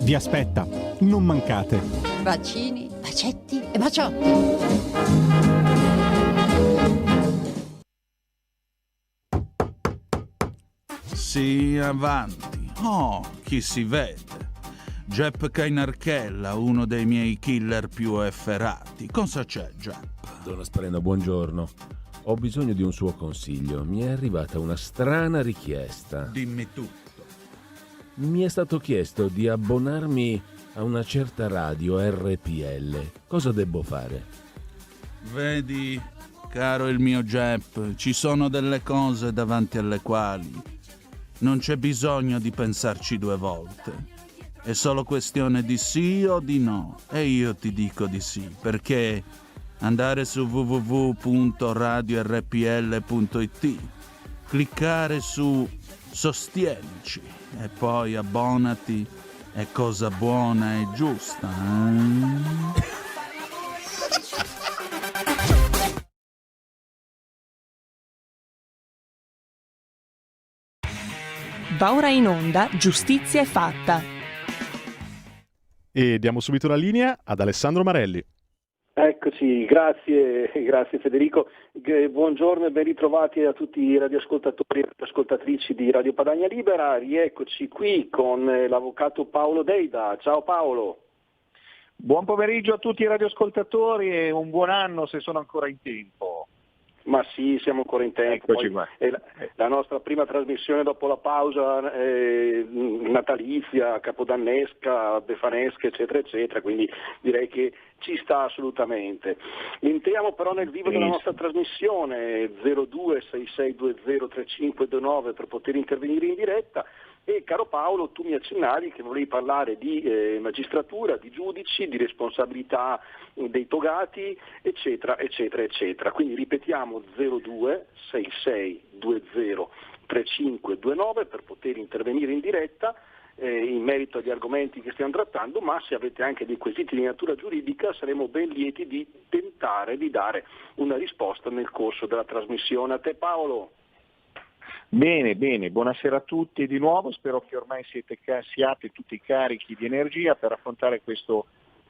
vi aspetta. Non mancate. Vaccini, bacetti e baciotti. Sì, avanti. Oh, chi si vede? Jep Kainarchella, uno dei miei killer più efferati. Cosa c'è, Jep? Don Aspreno, buongiorno. Ho bisogno di un suo consiglio. Mi è arrivata una strana richiesta. Dimmi tutto. Mi è stato chiesto di abbonarmi a una certa radio RPL. Cosa debbo fare? Vedi, caro il mio Jep, ci sono delle cose davanti alle quali non c'è bisogno di pensarci due volte. È solo questione di sì o di no. E io ti dico di sì, perché andare su www.radiorpl.it, cliccare su Sostienici e poi abbonati è cosa buona e giusta. Va ora in onda Giustizia è fatta. E diamo subito la linea ad Alessandro Marelli. Eccoci, grazie Federico. Buongiorno e ben ritrovati a tutti i radioascoltatori e ascoltatrici di Radio Padania Libera. Rieccoci qui con l'avvocato Paolo Deida. Ciao Paolo. Buon pomeriggio a tutti i radioascoltatori e un buon anno se sono ancora in tempo. Ma sì, siamo ancora in tempo. Eccoci qua. È la nostra prima trasmissione dopo la pausa natalizia, capodannesca, befanesca, eccetera, eccetera, quindi direi che ci sta assolutamente. Entriamo però nel vivo della nostra trasmissione 0266203529 per poter intervenire in diretta. E caro Paolo, tu mi accennavi che volevi parlare di magistratura, di giudici, di responsabilità dei togati, eccetera, eccetera, eccetera. Quindi ripetiamo 0266203529 per poter intervenire in diretta in merito agli argomenti che stiamo trattando, ma se avete anche dei quesiti di natura giuridica saremo ben lieti di tentare di dare una risposta nel corso della trasmissione. A te Paolo. Bene, buonasera a tutti di nuovo, spero che ormai siate tutti carichi di energia per affrontare questo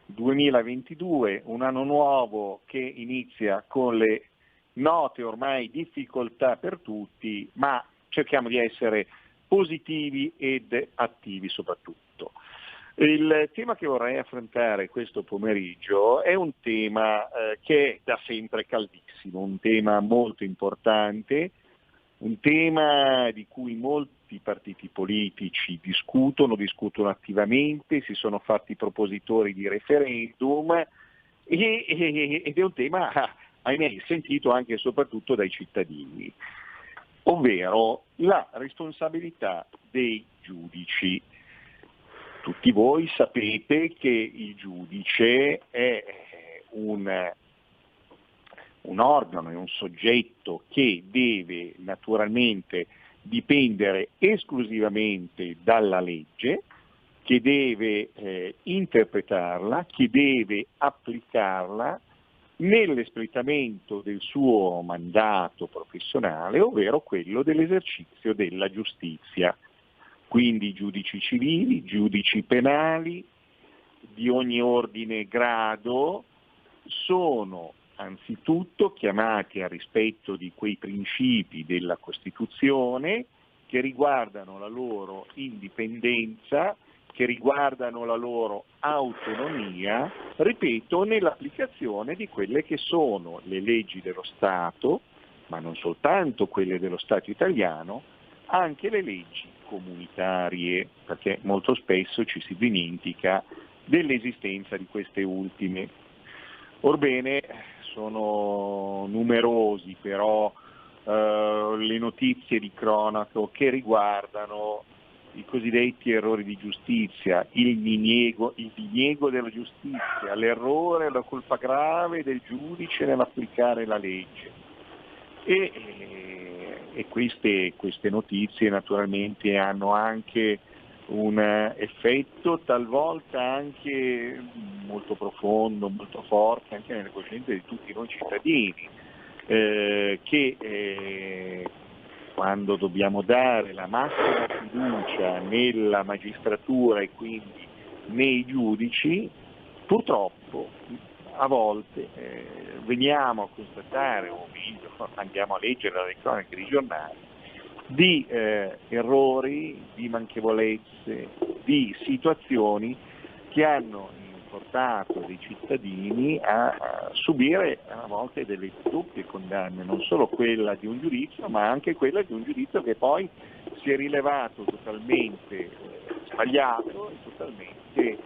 2022, un anno nuovo che inizia con le note ormai difficoltà per tutti, ma cerchiamo di essere positivi ed attivi soprattutto. Il tema che vorrei affrontare questo pomeriggio è un tema che è da sempre caldissimo, un tema molto importante, un tema di cui molti partiti politici discutono attivamente, si sono fatti propositori di referendum ed è un tema, ahimè, sentito anche e soprattutto dai cittadini, ovvero la responsabilità dei giudici. Tutti voi sapete che il giudice è un organo, è un soggetto che deve naturalmente dipendere esclusivamente dalla legge, che deve interpretarla, che deve applicarla nell'espletamento del suo mandato professionale, ovvero quello dell'esercizio della giustizia. Quindi giudici civili, giudici penali, di ogni ordine e grado, sono anzitutto chiamati al rispetto di quei principi della Costituzione che riguardano la loro indipendenza, che riguardano la loro autonomia, ripeto, nell'applicazione di quelle che sono le leggi dello Stato, ma non soltanto quelle dello Stato italiano, anche le leggi comunitarie, perché molto spesso ci si dimentica dell'esistenza di queste ultime. Orbene, sono numerosi però le notizie di cronaca che riguardano i cosiddetti errori di giustizia, il diniego della giustizia, l'errore, la colpa grave del giudice nell'applicare la legge. E queste notizie naturalmente hanno anche un effetto talvolta anche molto profondo, molto forte anche nelle coscienze di tutti noi cittadini, che quando dobbiamo dare la massima fiducia nella magistratura e quindi nei giudici, purtroppo a volte veniamo a constatare, o meglio andiamo a leggere dalle cronache dei giornali, di errori, di manchevolezze, di situazioni che hanno portato dei cittadini a subire a volte delle doppie condanne, non solo quella di un giudizio, ma anche quella di un giudizio che poi si è rilevato totalmente sbagliato e totalmente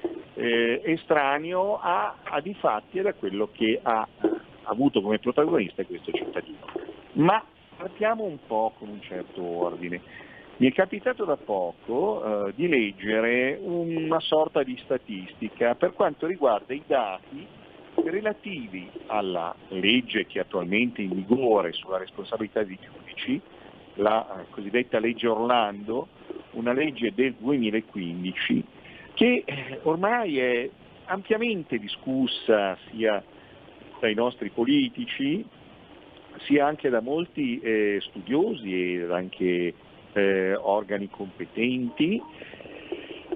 estraneo ai fatti e da quello che ha avuto come protagonista questo cittadino. Ma partiamo un po' con un certo ordine. Mi è capitato da poco di leggere una sorta di statistica per quanto riguarda i dati relativi alla legge che è attualmente in vigore sulla responsabilità dei giudici, la cosiddetta legge Orlando, una legge del 2015 che ormai è ampiamente discussa sia dai nostri politici sia anche da molti studiosi e anche organi competenti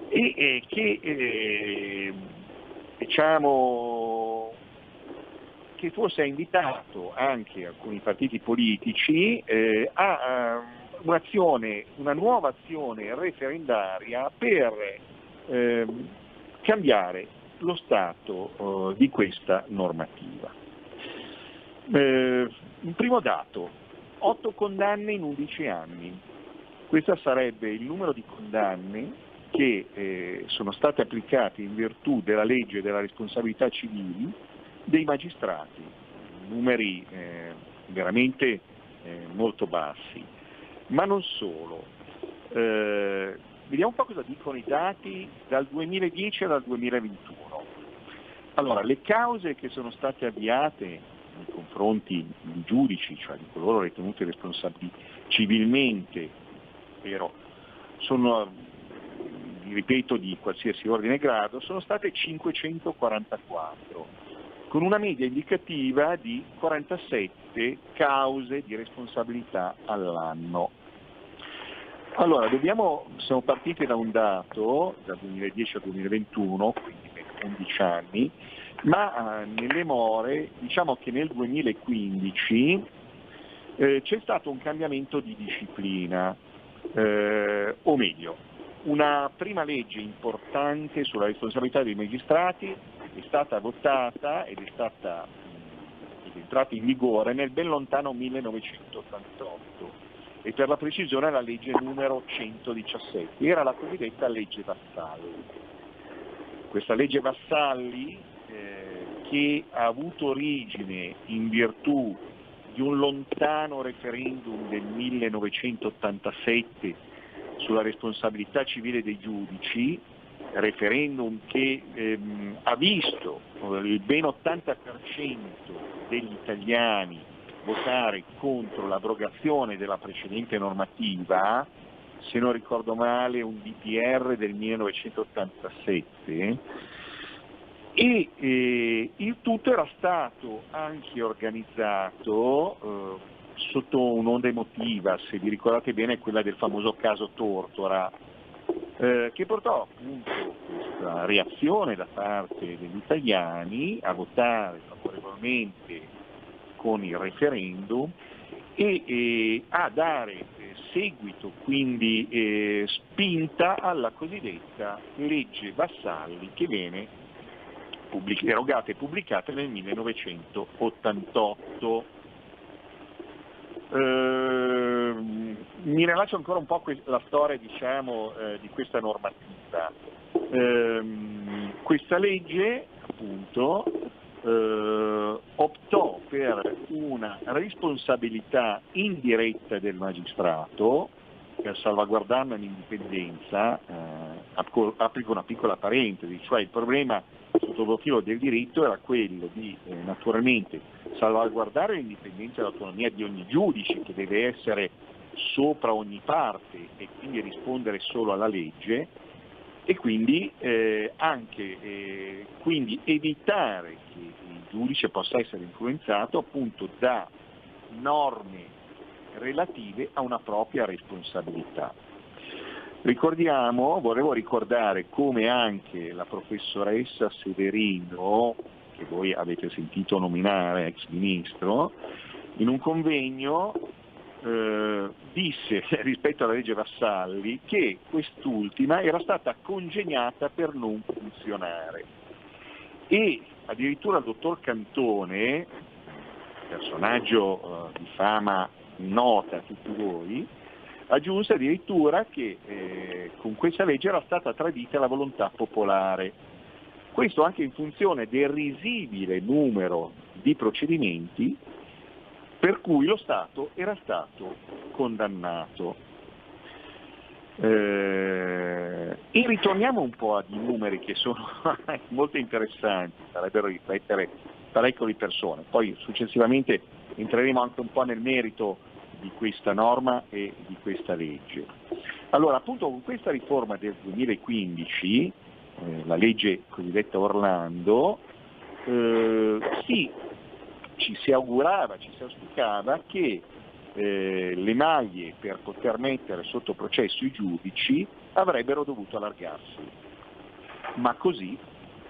e che diciamo che forse ha invitato anche alcuni partiti politici a una nuova azione referendaria per cambiare lo stato di questa normativa. Un primo dato: 8 condanne in 11 anni. Questo sarebbe il numero di condanne che sono state applicate in virtù della legge della responsabilità civili dei magistrati, numeri veramente molto bassi. Ma non solo. Vediamo un po' cosa dicono i dati dal 2010 al 2021. Allora, le cause che sono state avviate nei confronti di giudici, cioè di coloro ritenuti responsabili civilmente, sono, ripeto, di qualsiasi ordine e grado, sono state 544, con una media indicativa di 47 cause di responsabilità all'anno. Allora, siamo partiti da un dato, dal 2010 al 2021, quindi per 11 anni, ma nelle more diciamo che nel 2015 c'è stato un cambiamento di disciplina. O meglio, una prima legge importante sulla responsabilità dei magistrati è stata votata ed è entrata in vigore nel ben lontano 1988 e per la precisione la legge numero 117, era la cosiddetta legge Vassalli. Questa legge Vassalli che ha avuto origine in virtù di un lontano referendum del 1987 sulla responsabilità civile dei giudici, referendum che ha visto il ben 80% degli italiani votare contro l'abrogazione della precedente normativa, se non ricordo male un DPR del 1987, e il tutto era stato anche organizzato sotto un'onda emotiva, se vi ricordate bene, quella del famoso caso Tortora, che portò appunto questa reazione da parte degli italiani a votare favorevolmente con il referendum e a dare seguito, quindi spinta alla cosiddetta legge Vassalli che viene erogata e pubblicata nel 1988. Mi rilascio ancora un po' la storia, diciamo, di questa normativa. Questa legge, appunto, optò per una responsabilità indiretta del magistrato per salvaguardarne l'indipendenza. Apro una piccola parentesi, cioè il problema sotto il profilo del diritto era quello di naturalmente salvaguardare l'indipendenza e l'autonomia di ogni giudice, che deve essere sopra ogni parte e quindi rispondere solo alla legge, e quindi quindi evitare che il giudice possa essere influenzato appunto da norme relative a una propria responsabilità. Volevo ricordare come anche la professoressa Severino, che voi avete sentito nominare, ex ministro, in un convegno disse rispetto alla legge Vassalli che quest'ultima era stata congegnata per non funzionare, e addirittura il dottor Cantone, personaggio di fama nota a tutti voi, aggiunse addirittura che con questa legge era stata tradita la volontà popolare. Questo anche in funzione del risibile numero di procedimenti per cui lo Stato era stato condannato. E ritorniamo un po' a numeri che sono molto interessanti, farebbero riflettere parecchio di persone. Poi successivamente entreremo anche un po' nel merito di questa norma e di questa legge. Allora, appunto, con questa riforma del 2015, la legge cosiddetta Orlando, ci si augurava, ci si auspicava che le maglie per poter mettere sotto processo i giudici avrebbero dovuto allargarsi, ma così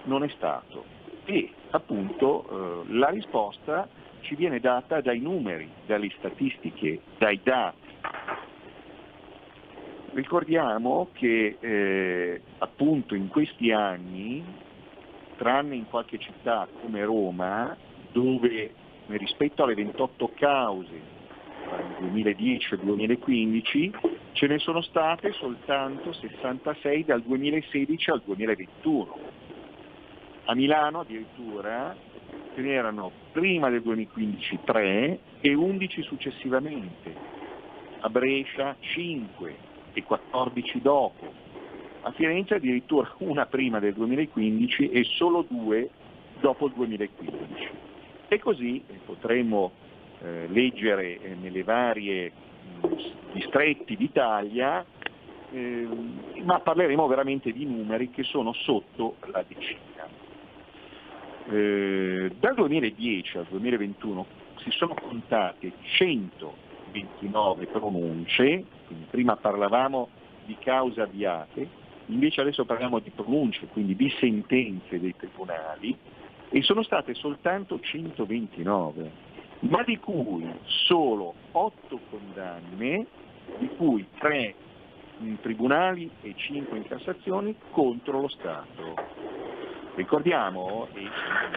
non è stato, e appunto la risposta ci viene data dai numeri, dalle statistiche, dai dati. Ricordiamo che appunto in questi anni, tranne in qualche città come Roma, dove rispetto alle 28 cause tra il 2010 e il 2015 ce ne sono state soltanto 66 dal 2016 al 2021. A Milano addirittura ce n'erano prima del 2015 3 e 11 successivamente, a Brescia 5 e 14 dopo, a Firenze addirittura una prima del 2015 e solo 2 dopo il 2015. E così potremmo leggere nelle varie distretti d'Italia, ma parleremo veramente di numeri che sono sotto la decina. Dal 2010 al 2021 si sono contate 129 pronunce, quindi prima parlavamo di cause avviate, invece adesso parliamo di pronunce, quindi di sentenze dei tribunali, e sono state soltanto 129, ma di cui solo 8 condanne, di cui 3 in tribunali e 5 in Cassazione contro lo Stato. Ricordiamo, e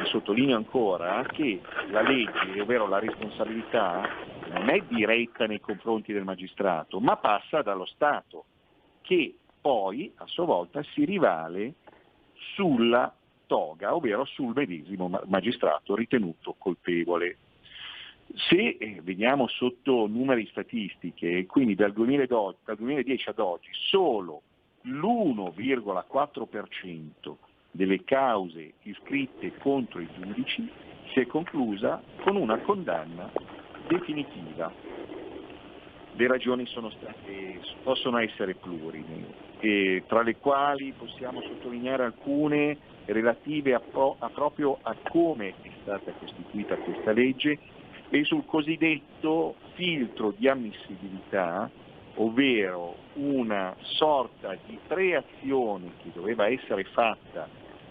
sottolineo ancora, che la legge, ovvero la responsabilità, non è diretta nei confronti del magistrato, ma passa dallo Stato, che poi a sua volta si rivale sulla toga, ovvero sul medesimo magistrato ritenuto colpevole. Se vediamo sotto numeri statistiche, quindi dal 2010 ad oggi solo l'1,4% delle cause iscritte contro i giudici si è conclusa con una condanna definitiva. Le ragioni possono essere plurime, e tra le quali possiamo sottolineare alcune relative proprio a come è stata costituita questa legge e sul cosiddetto filtro di ammissibilità, ovvero una sorta di preazione che doveva essere fatta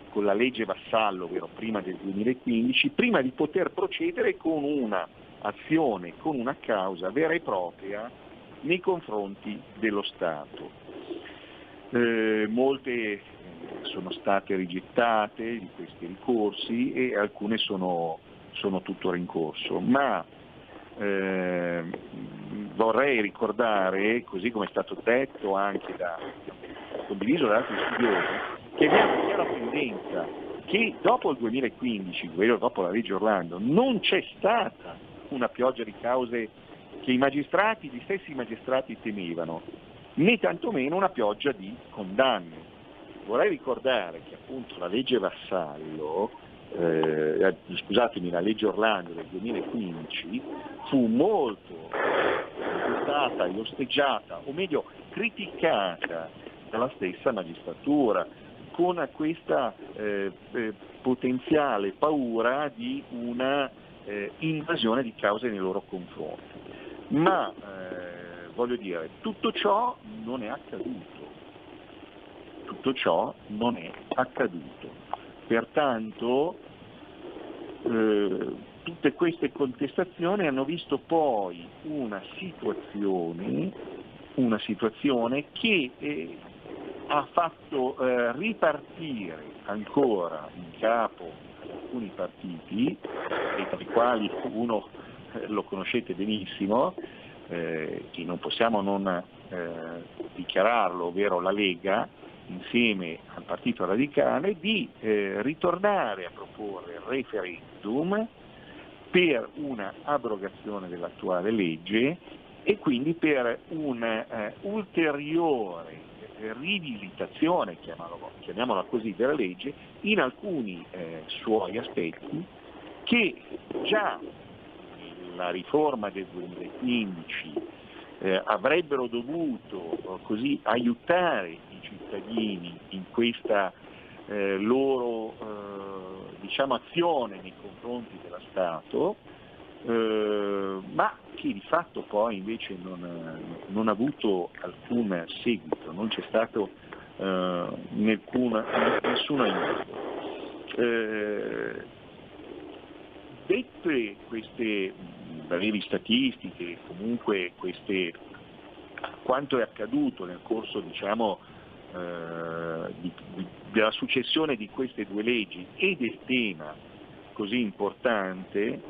con la legge Vassallo, ovvero prima del 2015, prima di poter procedere con una azione, con una causa vera e propria nei confronti dello Stato. Molte sono state rigettate di questi ricorsi e alcune sono tuttora in corso, ma vorrei ricordare, così come è stato detto anche condiviso da altri studiosi, che vi è una chiara tendenza che dopo il 2015, dopo la legge Orlando, non c'è stata una pioggia di cause che gli stessi magistrati temevano, né tantomeno una pioggia di condanne. Vorrei ricordare che appunto la legge Vassallo, la legge Orlando del 2015 fu molto contestata e osteggiata, o meglio criticata dalla stessa magistratura, con questa potenziale paura di una invasione di cause nei loro confronti. Ma voglio dire, tutto ciò non è accaduto. tutto ciò non è accaduto. Pertanto tutte queste contestazioni hanno visto poi una situazione che ha fatto ripartire ancora in capo ad alcuni partiti, e tra i quali uno lo conoscete benissimo, e non possiamo non dichiararlo, ovvero la Lega, insieme al Partito Radicale, di ritornare a proporre il referendum per una abrogazione dell'attuale legge e quindi per una ulteriore rivisitazione, chiamiamola così, della legge in alcuni suoi aspetti che già la riforma del 2015 avrebbero dovuto così aiutare i cittadini in questa loro azione nei confronti dello Stato, ma che di fatto poi invece non ha avuto alcun seguito, non c'è stato nessun aiuto. Dette queste brevi statistiche, comunque quanto è accaduto nel corso della successione di queste due leggi e del tema così importante,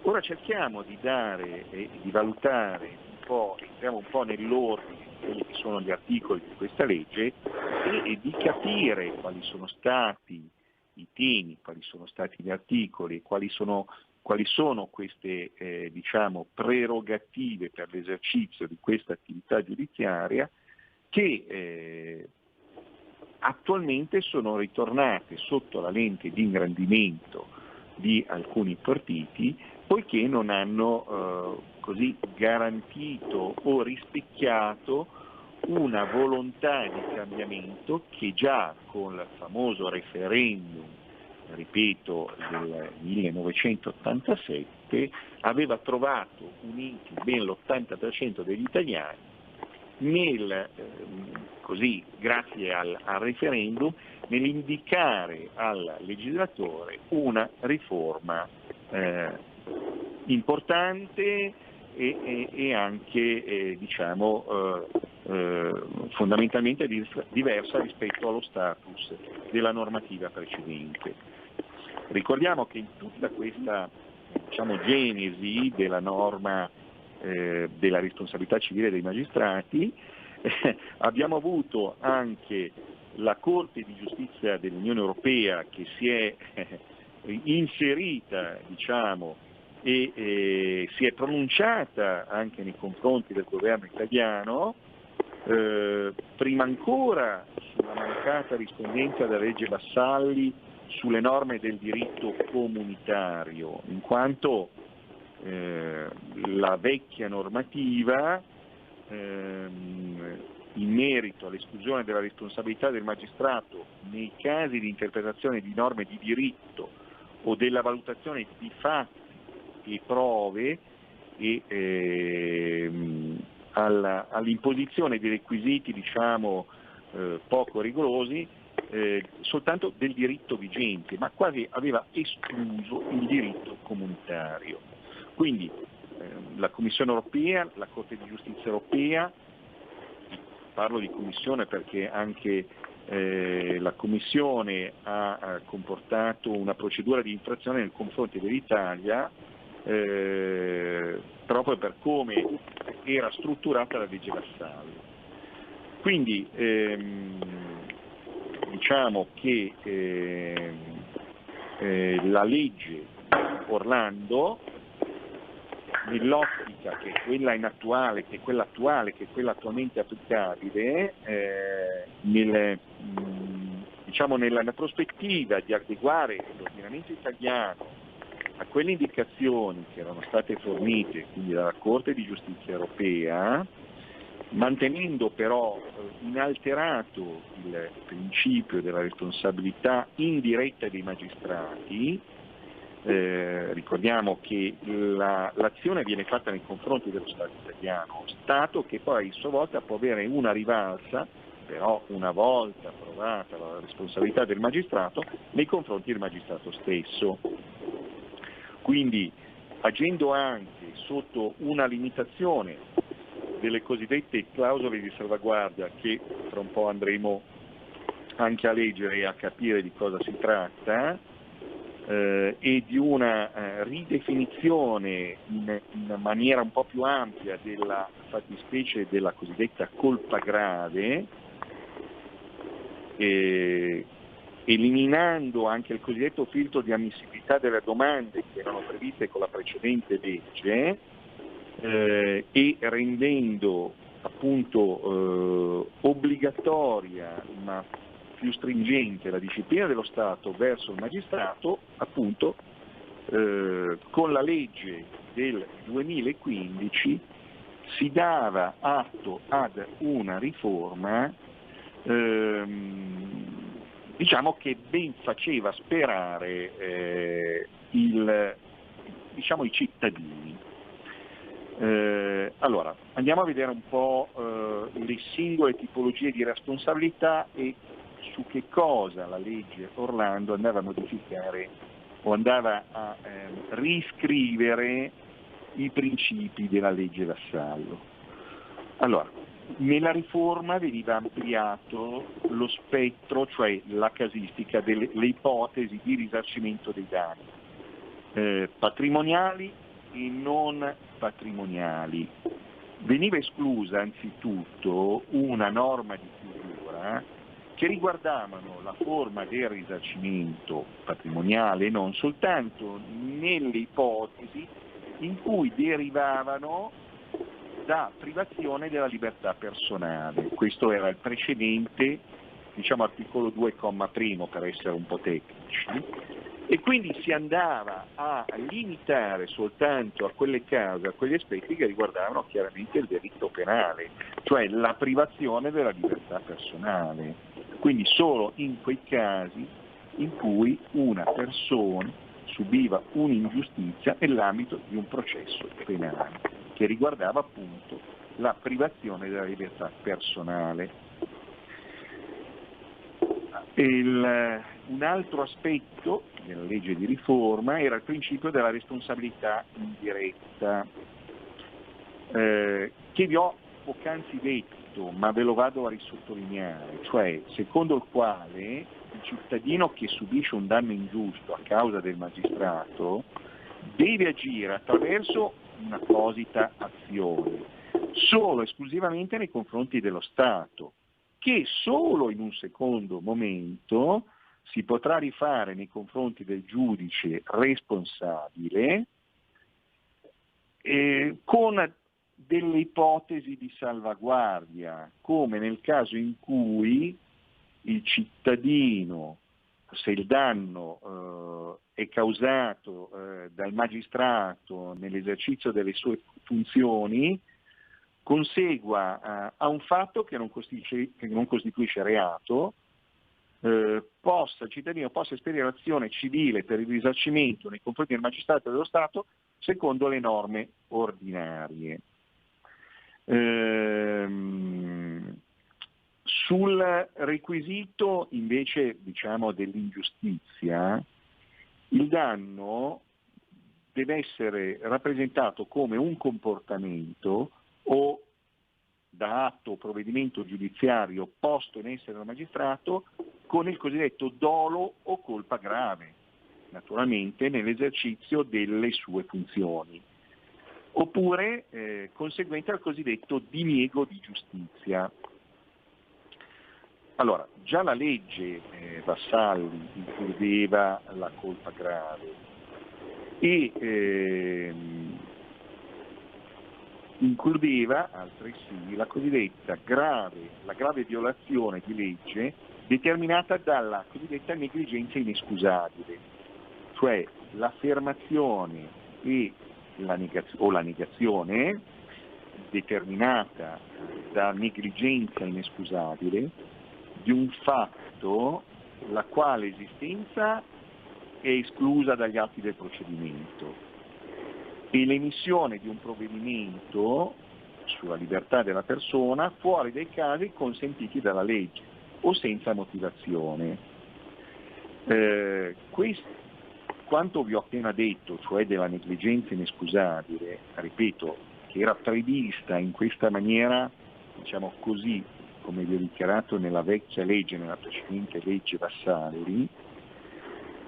ora cerchiamo di dare e di valutare un po', entriamo un po' nell'ordine di quelli che sono gli articoli di questa legge e di capire quali sono stati i temi, quali sono stati gli articoli, quali sono queste prerogative per l'esercizio di questa attività giudiziaria che attualmente sono ritornate sotto la lente di ingrandimento di alcuni partiti, poiché non hanno così garantito o rispecchiato una volontà di cambiamento che già con il famoso referendum, ripeto, del 1987 aveva trovato uniti ben l'80% degli italiani grazie al referendum, nell'indicare al legislatore una riforma importante e anche fondamentalmente diversa rispetto allo status della normativa precedente. Ricordiamo che in tutta questa genesi della norma della responsabilità civile dei magistrati abbiamo avuto anche la Corte di Giustizia dell'Unione Europea che si è inserita e si è pronunciata anche nei confronti del governo italiano, prima ancora sulla mancata rispondenza della legge Vassalli sulle norme del diritto comunitario, in quanto la vecchia normativa in merito all'esclusione della responsabilità del magistrato nei casi di interpretazione di norme di diritto o della valutazione di fatti e prove e all'imposizione di requisiti poco rigorosi soltanto del diritto vigente, ma quasi aveva escluso il diritto comunitario. Quindi la Commissione europea, la Corte di Giustizia europea, parlo di Commissione perché anche la Commissione ha comportato una procedura di infrazione nei confronti dell'Italia proprio per come era strutturata la legge Vassalli. Quindi diciamo che la legge Orlando, nell'ottica che è quella attuale, che è quella attualmente applicabile, nella prospettiva di adeguare l'ordinamento italiano a quelle indicazioni che erano state fornite quindi dalla Corte di Giustizia europea, mantenendo però inalterato il principio della responsabilità indiretta dei magistrati. Ricordiamo che l'azione viene fatta nei confronti dello Stato italiano, Stato che poi a sua volta può avere una rivalsa, in quanto la legge Vassalli, che è stata approvata nel 1987, aveva già previsto una norma di questo tipo, però una volta approvata la responsabilità del magistrato, nei confronti del magistrato stesso. Quindi agendo anche sotto una limitazione delle cosiddette clausole di salvaguardia, che fra un po' andremo anche a leggere e a capire di cosa si tratta, e di una ridefinizione in maniera un po' più ampia della fattispecie della cosiddetta colpa grave, eliminando anche il cosiddetto filtro di ammissibilità delle domande che erano previste con la precedente legge, e rendendo appunto obbligatoria ma più stringente la disciplina dello Stato verso il magistrato, appunto con la legge del 2015 si dava atto ad una riforma diciamo che ben faceva sperare i cittadini. Allora, andiamo a vedere un po' le singole tipologie di responsabilità e su che cosa la legge Orlando andava a modificare o andava a riscrivere i principi della legge Vassallo. Allora, nella riforma veniva ampliato lo spettro, cioè la casistica delle ipotesi di risarcimento dei danni patrimoniali e non patrimoniali. Veniva esclusa anzitutto una norma di chiusura che riguardavano la forma del risarcimento patrimoniale non soltanto nelle ipotesi in cui derivavano da privazione della libertà personale. Questo era il precedente, diciamo articolo 2, comma primo, per essere un po' tecnici, e quindi si andava a limitare soltanto a quelle cause, a quegli aspetti che riguardavano chiaramente il diritto penale, cioè la privazione della libertà personale. Quindi solo in quei casi in cui una persona subiva un'ingiustizia nell'ambito di un processo penale, che riguardava appunto la privazione della libertà personale. Un altro aspetto della legge di riforma era il principio della responsabilità indiretta, che vi ho poc'anzi detto, ma ve lo vado a risottolineare, cioè secondo il quale il cittadino che subisce un danno ingiusto a causa del magistrato deve agire attraverso un'apposita azione, solo esclusivamente nei confronti dello Stato, che solo in un secondo momento si potrà rifare nei confronti del giudice responsabile con delle ipotesi di salvaguardia, come nel caso in cui il cittadino, se il danno è causato dal magistrato nell'esercizio delle sue funzioni, consegua a un fatto che non costituisce reato, il cittadino possa esperire azione civile per il risarcimento nei confronti del magistrato dello Stato secondo le norme ordinarie. Sul requisito invece, diciamo, dell'ingiustizia, il danno deve essere rappresentato come un comportamento o da atto o provvedimento giudiziario posto in essere dal magistrato con il cosiddetto dolo o colpa grave, naturalmente nell'esercizio delle sue funzioni, oppure conseguente al cosiddetto diniego di giustizia. Allora, già la legge Vassalli includeva la colpa grave e includeva altresì la cosiddetta la grave violazione di legge determinata dalla cosiddetta negligenza inescusabile, cioè l'affermazione e la negazione determinata da negligenza inescusabile di un fatto la quale esistenza è esclusa dagli atti del procedimento e l'emissione di un provvedimento sulla libertà della persona fuori dai casi consentiti dalla legge o senza motivazione. Quanto vi ho appena detto, cioè della negligenza inescusabile, ripeto, che era prevista in questa maniera, diciamo così, come vi ho dichiarato nella vecchia legge, nella precedente legge Vassalli,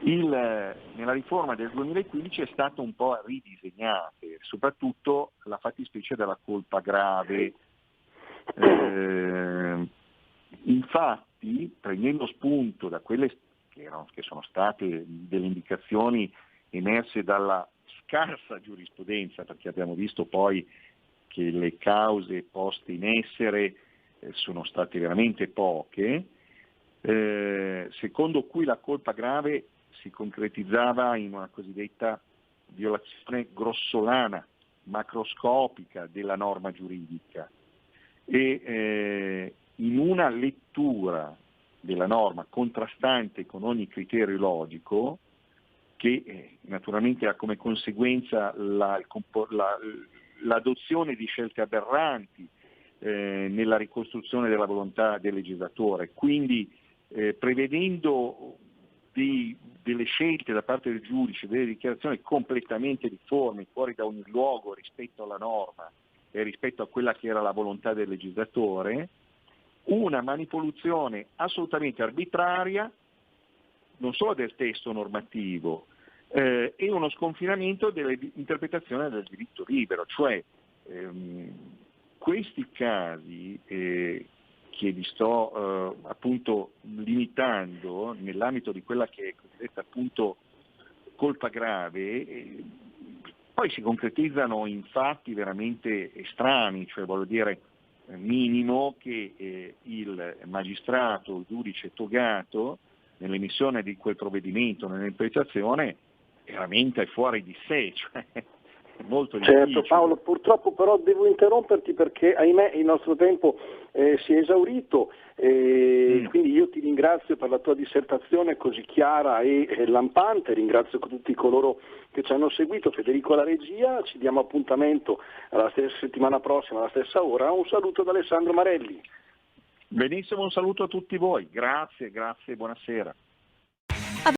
nella riforma del 2015 è stato un po' ridisegnata, soprattutto la fattispecie della colpa grave. Infatti, prendendo spunto da quelle che sono state delle indicazioni emerse dalla scarsa giurisprudenza, perché abbiamo visto poi che le cause poste in essere sono state veramente poche, secondo cui la colpa grave si concretizzava in una cosiddetta violazione grossolana, macroscopica della norma giuridica, e in una lettura della norma contrastante con ogni criterio logico, che naturalmente ha come conseguenza l'adozione di scelte aberranti nella ricostruzione della volontà del legislatore, quindi prevedendo delle scelte da parte del giudice, delle dichiarazioni completamente difformi, fuori da ogni luogo rispetto alla norma e rispetto a quella che era la volontà del legislatore, una manipolazione assolutamente arbitraria non solo del testo normativo e uno sconfinamento dell'interpretazione del diritto libero, cioè questi casi che vi sto appunto limitando nell'ambito di quella che è cosiddetta appunto colpa grave, poi si concretizzano in fatti veramente estranei, cioè voglio dire minimo che il magistrato, il giudice togato nell'emissione di quel provvedimento, nell'interpretazione, veramente è fuori di sé, cioè è molto difficile. Certo Paolo, purtroppo però devo interromperti perché ahimè il nostro tempo si è esaurito, quindi io ti ringrazio per la tua dissertazione così chiara e lampante, ringrazio tutti coloro che ci hanno seguito, Federico alla regia, ci diamo appuntamento alla stessa settimana prossima alla stessa ora, un saluto da Alessandro Marelli. Benissimo, un saluto a tutti voi, grazie, buonasera.